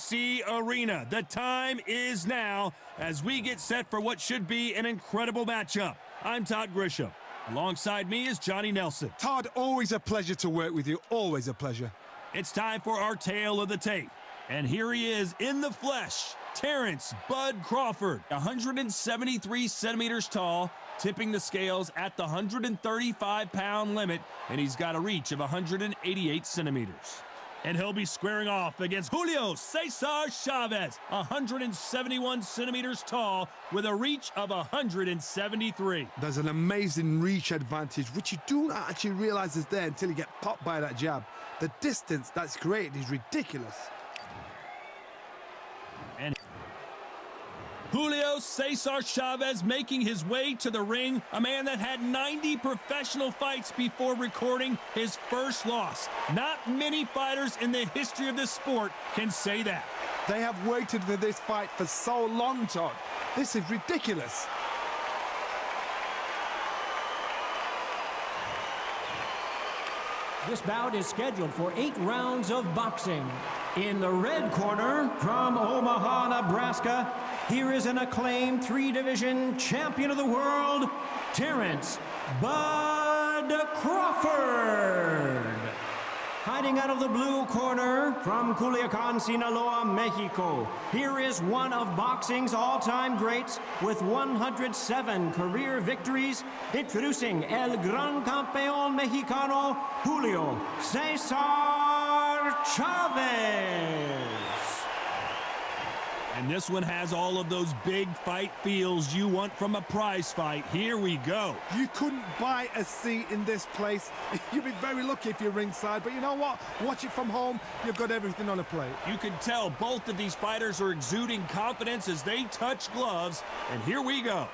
DC Arena. The time is now as we get set for what should be an incredible matchup. I'm Todd Grisham. Alongside me is Johnny Nelson. Todd, always a pleasure to work with you. Always a pleasure. It's time for our tale of the tape. And here he is in the flesh, Terrence Bud Crawford, 173 centimeters tall, tipping the scales at the 135-pound limit, and he's got a reach of 188 centimeters. And he'll be squaring off against Julio Cesar Chavez, 171 centimeters tall with a reach of 173. There's an amazing reach advantage, which you do not actually realize is there until you get popped by that jab. The distance that's created is ridiculous. And Julio Cesar Chavez making his way to the ring, a man that had 90 professional fights before recording his first loss. Not many fighters in the history of this sport can say that. They have waited for this fight for so long, Todd. This is ridiculous. This bout is scheduled for 8 rounds of boxing. In the red corner, from Omaha, Nebraska, here is an acclaimed 3-division champion of the world, Terrence Bud Crawford. Fighting out of the blue corner, from Culiacan, Sinaloa, Mexico, here is one of boxing's all-time greats with 107 career victories, introducing El Gran Campeon Mexicano, Julio Cesar Chavez. And this one has all of those big fight feels you want from a prize fight. Here we go. You couldn't buy a seat in this place. You'd be very lucky if you're ringside, but you know what? Watch it from home. You've got everything on a plate. You can tell both of these fighters are exuding confidence as they touch gloves. And here we go.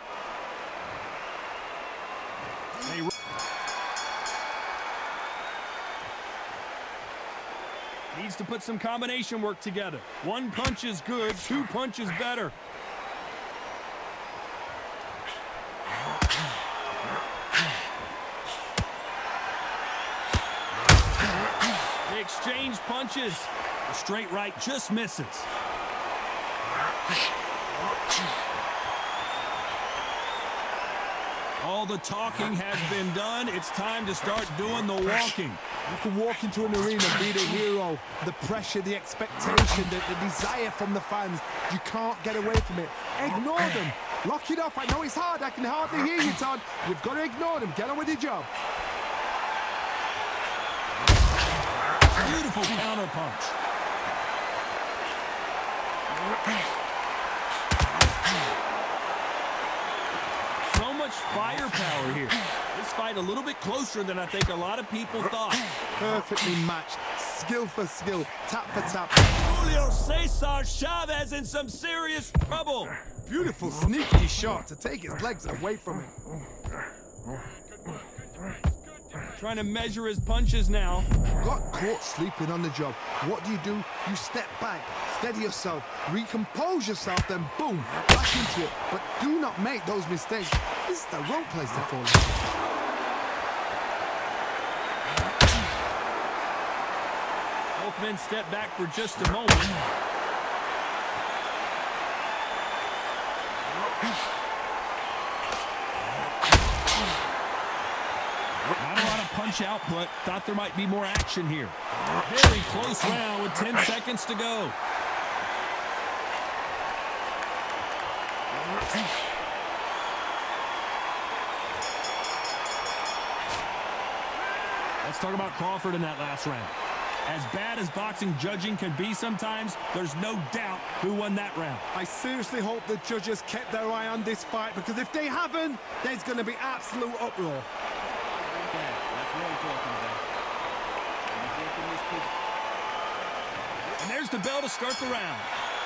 Needs to put some combination work together. One punch is good, 2 punches better. They exchange punches. The straight right just misses. All the talking has been done. It's time to start doing the walking. You can walk into an arena and be the hero. The pressure, the expectation, the desire from the fans. You can't get away from it. Ignore them. Lock it off. I know it's hard. I can hardly hear you, Todd. You've got to ignore them. Get on with your job. Beautiful counter punch. So much firepower here. This fight a little bit closer than I think a lot of people thought. Perfectly matched. Skill for skill. Tap for tap. Julio Cesar Chavez in some serious trouble. Beautiful sneaky shot to take his legs away from him. Trying to measure his punches now. Got caught sleeping on the job. What do? You step back, steady yourself, recompose yourself, then boom, back into it. But do not make those mistakes. This is the wrong place to fall in. Both men step back for just a moment. Not a lot of punch output. Thought there might be more action here. Very close round with 10 seconds to go. Let's talk about Crawford in that last round. As bad as boxing judging can be sometimes, there's no doubt who won that round. I seriously hope the judges kept their eye on this fight, because if they haven't, there's going to be absolute uproar. And there's the bell to start the round.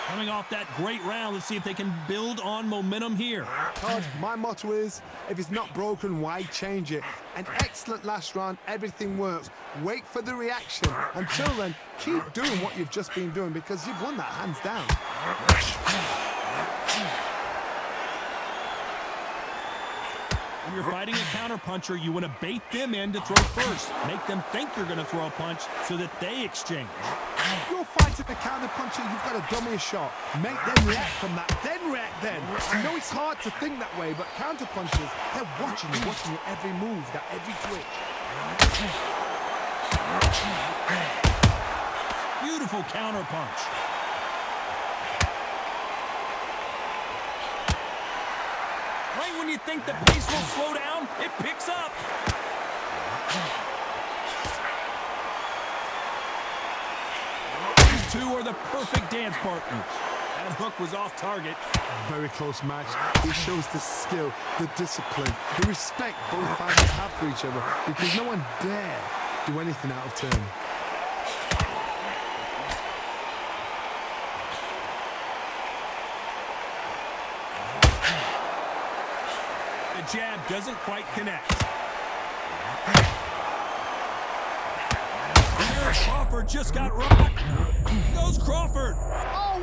Coming off that great round, let's see if they can build on momentum here. Todd, my motto is, if it's not broken, why change it? An excellent last round, everything works. Wait for the reaction. Until then, keep doing what you've just been doing, because you've won that hands down. When you're fighting a counterpuncher, you want to bait them in to throw first. Make them think you're going to throw a punch so that they exchange. You're fighting the counter puncher, you've got to dummy a shot. Make them react from that, then react then. I know it's hard to think that way, but counter punchers, they're watching your every move, that every twitch. Beautiful counter punch. Right when you think the pace will slow down, it picks up. These two are the perfect dance partners. That hook was off target. Very close match. It shows the skill, the discipline, the respect both fighters have for each other, because no one dare do anything out of turn. The jab doesn't quite connect. Here, Crawford just got rocked. Goes Crawford. Oh,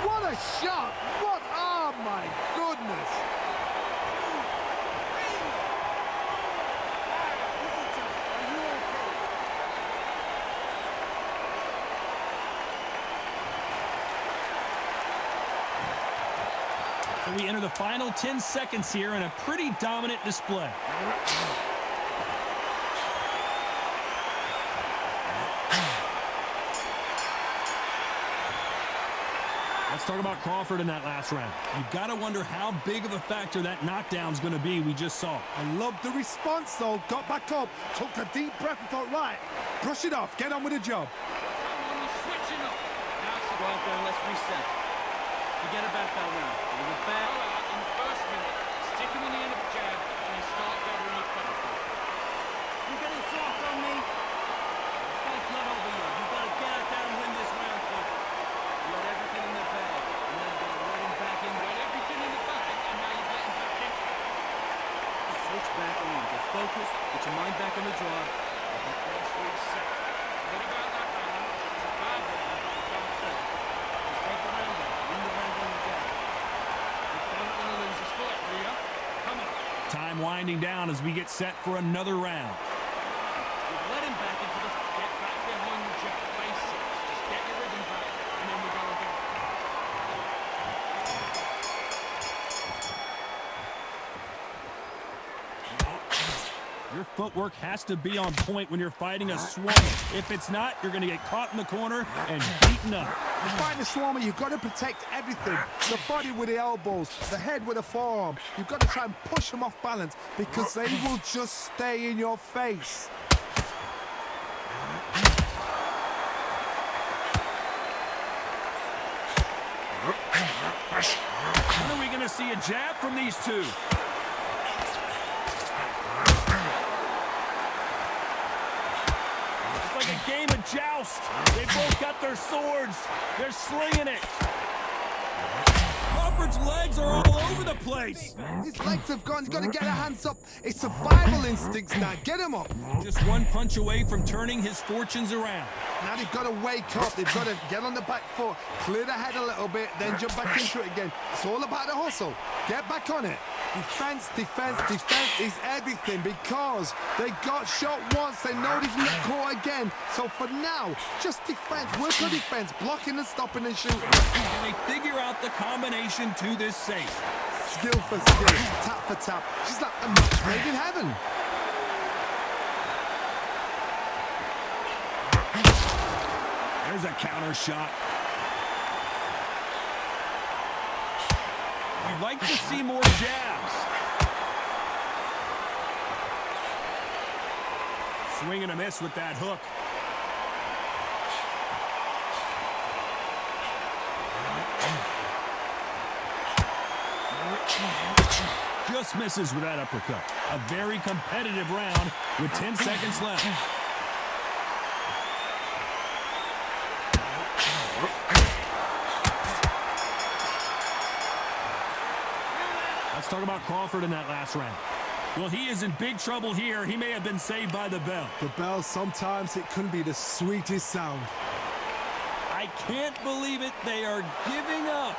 what a shot! What? Oh my goodness! So we enter the final 10 seconds here in a pretty dominant display. Let's talk about Crawford in that last round. You've got to wonder how big of a factor that knockdown's going to be we just saw. I love the response though. Got back up, took a deep breath and thought, right, brush it off, get on with the job. Switching up. Now it's go out there and let's reset. Forget about that round. It was a bad in the first minute. Stick him in the end of the jab and then start gathering your cover. You're getting soft on me. The fight's not over yet. You gotta get out there and win this round, kid. You had everything in the bag, and now you gotta let him back in. You had everything in the bag, and now you're letting back in. Just switch back on. Get focused. Get your mind back on the draw. Let's reset. What about that round? It's a bad round. Don't think. Just take the round out. Win the round on the jab. You don't want to lose this fight, do you? Come on. Time winding down as we get set for another round. We've let him back into the... Get back behind the jab. Basic. Just get your rhythm back, and then we go again. Your footwork has to be on point when you're fighting a Swami. If it's not, you're going to get caught in the corner and beaten up. You fight the Swami, you've got to protect everything. The body with the elbows, the head with the forearm. You've got to try and push them off balance because they will just stay in your face. When are we going to see a jab from these two? It's like a game of joust. They both got their swords. They're slinging it. Crawford's legs are all over the place. His legs have gone. He's got to get her hands up. It's survival instincts now. Get him up. Just one punch away from turning his fortunes around. Now they've got to wake up. They've got to get on the back foot, clear the head a little bit, then jump back into it again. It's all about the hustle. Get back on it. Defense, defense, defense is everything because they got shot once. They know they can get caught again. So for now, just defense. Work on defense, blocking and stopping and shooting. And they figure out the combination to this safe. Skill for skill, tap for tap. She's like a match made in heaven. There's a counter shot. You'd like to see more jabs. Swing and a miss with that hook. Just misses with that uppercut. A very competitive round with 10 seconds left. Let's talk about Crawford in that last round. Well, he is in big trouble here. He may have been saved by the bell. The bell, sometimes it can be the sweetest sound. I can't believe it. They are giving up.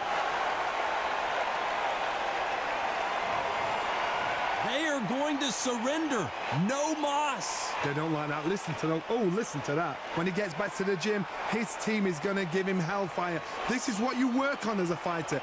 They are going to surrender. No mas. They don't like that. Listen to that. Oh, listen to that. When he gets back to the gym, his team is going to give him hellfire. This is what you work on as a fighter.